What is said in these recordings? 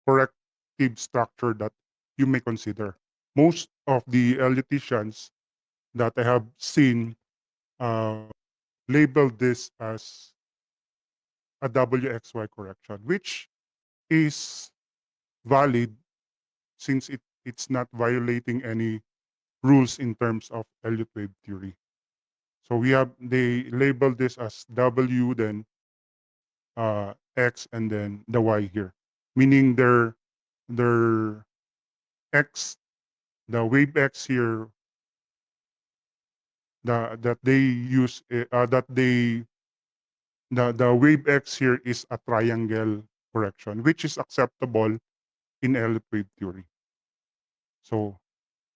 corrective structure that you may consider. Most of the eliticians that I have seen uh, labeled this as a WXY correction, which is valid since it's not violating any rules in terms of Elliott wave theory. So they label this as W, then X, and then the Y here, meaning their X, the wave X here, that they use that they the wave X here is a triangle correction, which is acceptable in Elliott wave theory. So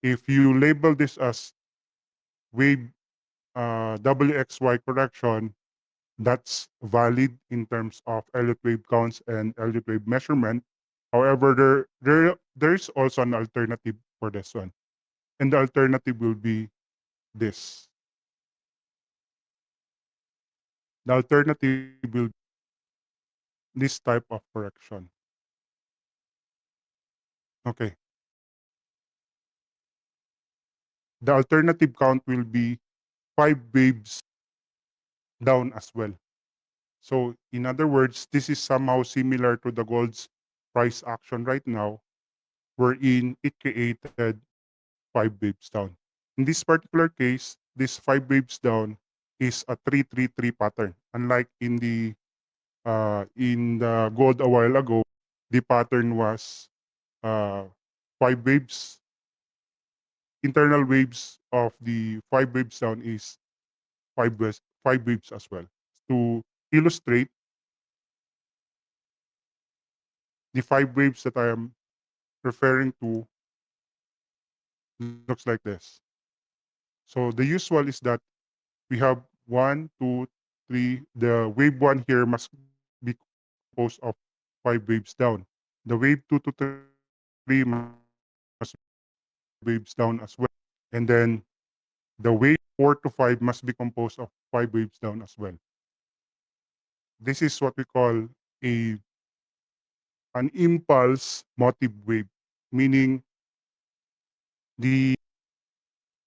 if you label this as wave WXY correction, that's valid in terms of Elliott wave counts and Elliott wave measurement. However, there's also an alternative for this one. And the alternative will be this. The alternative will be this type of correction. Okay. The alternative count will be 5 waves down as well. So in other words, this is somehow similar to the gold's price action right now, wherein it created 5 waves down. In this particular case, this 5 waves down is a 3-3-3 pattern. Unlike in the gold a while ago, the pattern was uh, 5 waves. Internal waves of the 5 waves down is 5 waves as well. To illustrate, the 5 waves that I am referring to looks like this. So the usual is that we have one, two, three. The wave one here must be composed of 5 waves down. The wave two to three must be composed of 5 waves down as well. And then the wave 4 to 5 must be composed of 5 waves down as well. This is what we call a an impulse motive wave, meaning the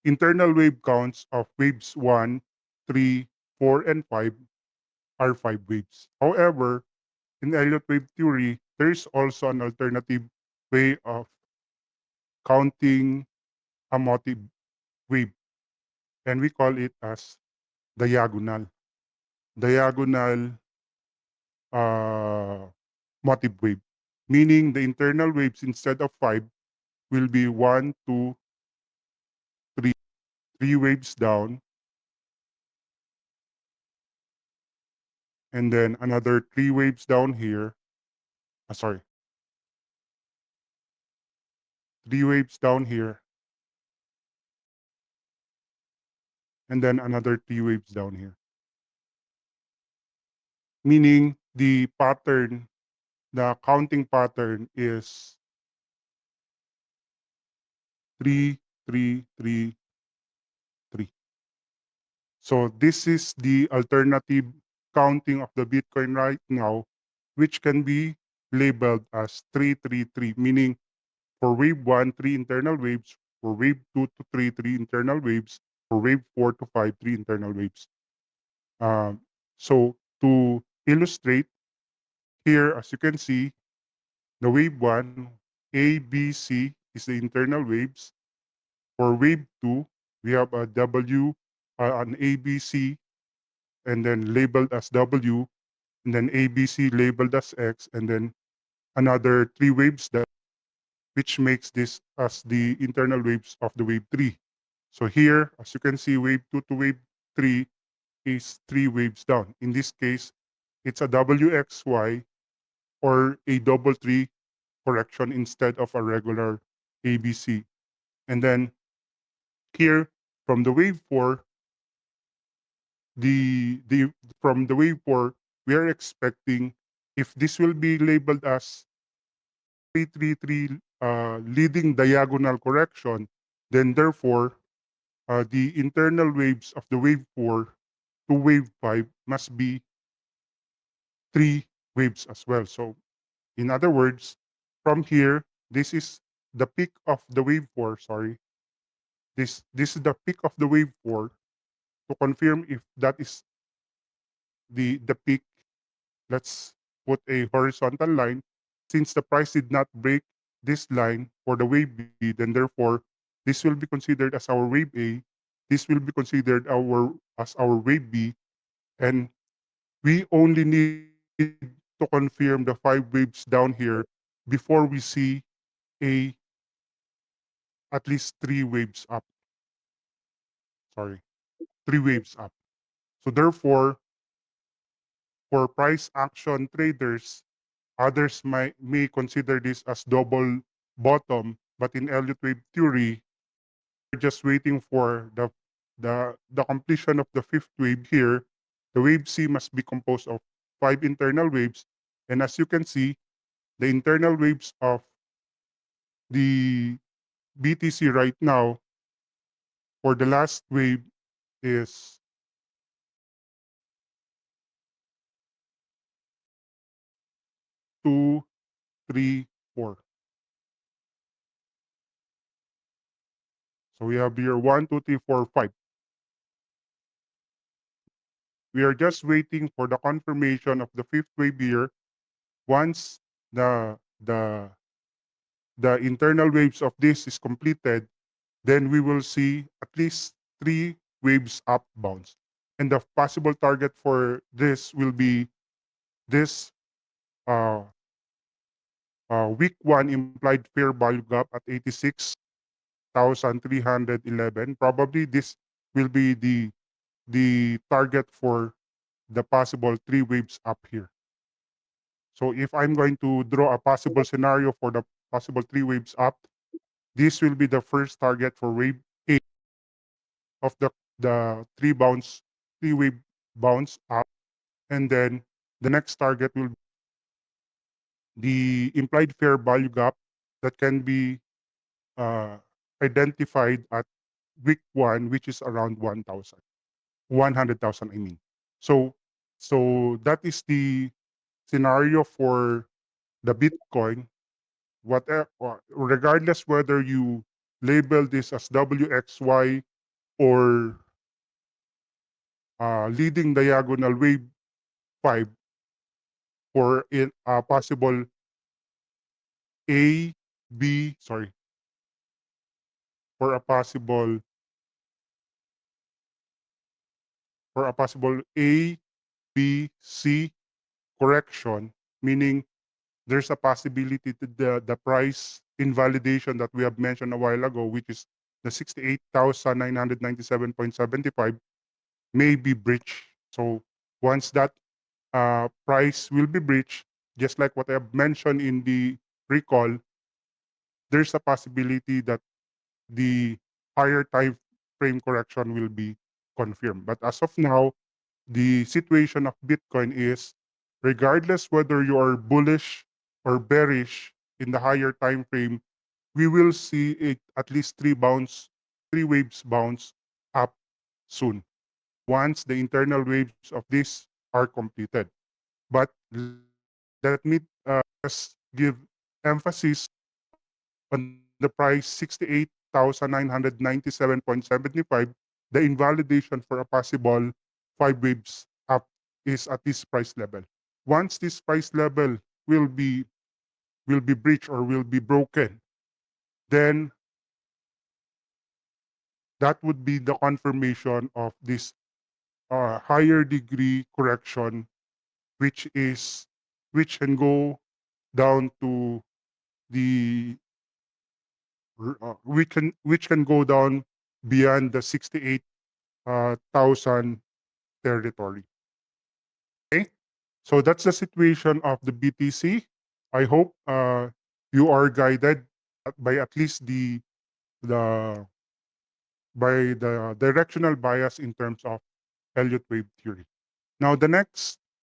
internal wave counts of waves 1, 3, 4, and 5 are 5 waves. However, in Elliott wave theory, there is also an alternative way of counting a motive wave, and we call it as diagonal. Diagonal uh, motive wave, meaning the internal waves instead of 5 will be one, two, three, 3 waves down, and then another 3 waves down here. Sorry, 3 waves down here, and then another 3 waves down here. Meaning the counting pattern is 3, 3, 3, 3. So this is the alternative counting of the Bitcoin right now, which can be labeled as 333, meaning for wave 1, 3 internal waves; for wave 2 to 3, 3 internal waves; for wave 4 to 5, 3 internal waves. Um, so to illustrate, here, as you can see, the wave 1, A, B, C is the internal waves. For wave 2, we have a W, an ABC, and then labeled as W, and then ABC labeled as X, and then another 3 waves that which makes this as the internal waves of the wave 3. So here, as you can see, wave 2 to wave 3 is 3 waves down. In this case, it's a WXY or a double tree correction instead of a regular ABC. And then here, from the wave 4, the from the wave 4, we are expecting, if this will be labeled as 333 leading diagonal correction, then therefore the internal waves of the wave 4 to wave 5 must be 3 waves as well. So In other words, from here, this is the peak of the wave 4, sorry. This is the peak of the wave 4. To confirm if that is the peak, let's put a horizontal line. Since the price did not break this line for the wave B, then therefore this will be considered as our wave A. This will be considered our wave B, and we only need to confirm the 5 waves down here before we see a at least 3 waves up. Sorry, 3 waves up. So therefore, for price action traders, others may consider this as double bottom, but in Elliott wave theory, we're just waiting for the completion of the fifth wave here. The wave C must be composed of 5 internal waves, and as you can see, the internal waves of the BTC right now for the last wave is 2, 3, 4. So we have here 1, 2, 3, 4, 5. We are just waiting for the confirmation of the fifth wave here. Once the internal waves of this is completed, then we will see at least 3 waves up bounce. And the possible target for this will be this uh, week one implied fair value gap at 86,311. Probably this will be the target for the possible 3 waves up here. So if I'm going to draw a possible scenario for the possible 3 waves up, this will be the first target for wave A of the 3 wave bounce up, and then the next target will be the implied fair value gap that can be uh, identified at week one, which is around 1,000, 100,000. I mean, so that is the scenario for the Bitcoin. Whatever, regardless whether you label this as WXY or leading diagonal wave 5 for a possible A, B, sorry, for a possible A, B, C correction, meaning there's a possibility to the price invalidation that we have mentioned a while ago, which is the 68,997.75 may be breached. So once that price will be breached, just like what I have mentioned in the recall, there's a possibility that the higher time frame correction will be confirmed. But as of now, the situation of Bitcoin is regardless whether you are bullish or bearish in the higher time frame, we will see at least 3 waves bounce up soon once the internal waves of this are completed. But let me just give emphasis on the price 68,997.75. The invalidation for a possible 5 waves up is at this price level. Once this price level will be breached or will be broken, then that would be the confirmation of this higher degree correction, which is which can go down to the which can go down beyond the 68,000 territory. Okay, so that's the situation of the BTC. I hope you are guided by at least the by the directional bias in terms of Elliott wave theory. Now the next